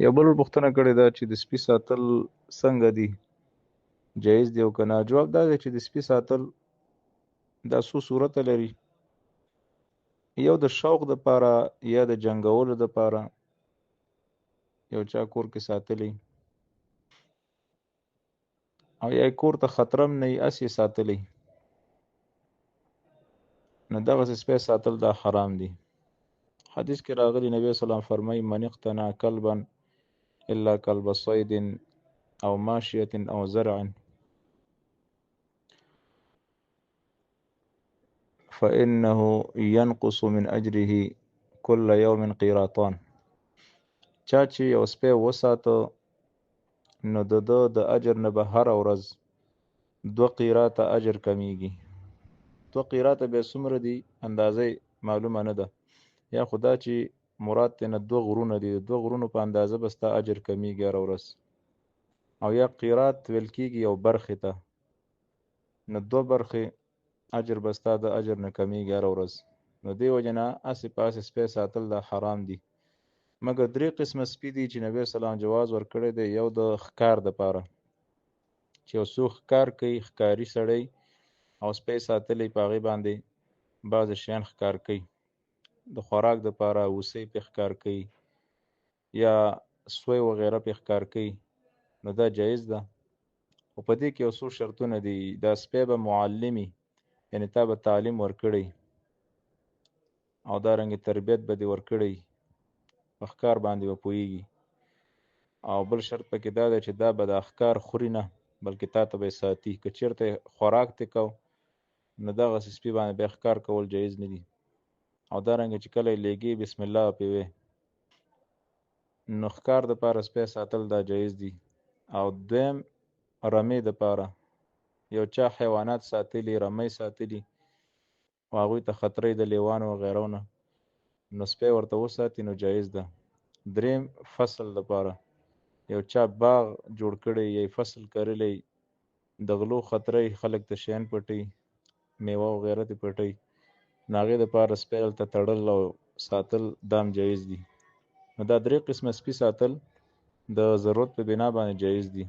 یو بل پوښتنه کړې ده چې د سپي ساتل څنګه دي، جایز دی او که نه؟ جواب دا دی چې د سپي ساتل دا څو صورته لري. یو د شوق دپاره یا د جنګولو دپاره یو چا کور کې ساتلی، او یا کور ته خطرم نه وي هسې ساتلی، نو دغسې سپی ساتل دا حرام دي. حدیث کې راغلی نبی صلی الله علیه وسلم فرمایي من اقتنى کلبا الا کلب صید او ماشیة او زرع فإنه ينقص من أجره كل يوم قيراطان. چا چې یو سپی وساته نو د اجر نه به هره ورځ 2 قیراته اجر کمیږي. 2 قیراته به څومره دي اندازه معلومه نه ده، یا خدا چې مراد تینا 2 غرونه دي، 2 غرونو په اندازه به ستا اجر کمیږي هره ورځ. او یا قیرات ویل کېږي یو برخې ته، نو 2 برخې اجر به ستا د اجر نه کمیږي هره ورځ. نو دې وجې نه هسې په هسې سپی ساتل دا حرام دي. مګر 3 قسمه سپي دي چې نبی سلام جواز ورکړی دی. یو د ښکار دپاره چې یو څوک ښکار کوي، ښکاري سړی او سپی ساتلی په هغې باندې بعضې شیان ښکار کوي، د خوراک دپاره هوسۍ پې ښکار کوي یا سوی وغیره پې ښکار کوي، نو دا جایز ده. خو په دې کې یو څو شرطونه دي. دا سپی به معلمي، یعنې تا به تعلیم ورکړی او دارنګې تربیت به دې ورکړی، په ښکار باندې به پوهېږي. او بل شرط پکې دا دی چې دا به دا ښکار خوري نه، بلکې تا ته به یې ساتي. که چېرته خوراک ته کو نو دغسې سپي باندې بیا ښکار کول جایز نه دي. او دارنګه چې کله یې لیږي بسم الله پې وی، نو ښکار دپاره سپی ساتل دا جایز دي. او دویم رمې دپاره، یو چا حیوانات ساتلي، رمۍ ساتلي او هغوی ته خطره د لیوانو وغیرو نه، نو سپی ورته وساتي نو جایز ده. دریم فصل دپاره، یو چا باغ جوړ کړی یا فصل کرلی، د غلو خطره خلک ته شیان پټي، میوه وغیره ته پټي، نو هغې دپاره سپی هلته تړل او ساتل دام جایز دي. نو دا 3 قسمه سپي ساتل د ضرورت په بنا باندې جایز دي.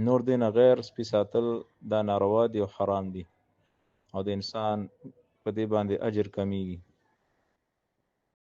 نور دین غیر سپي ساتل دا ناروا دي او حرام دي، او د انسان په دې باندې اجر کمیږي.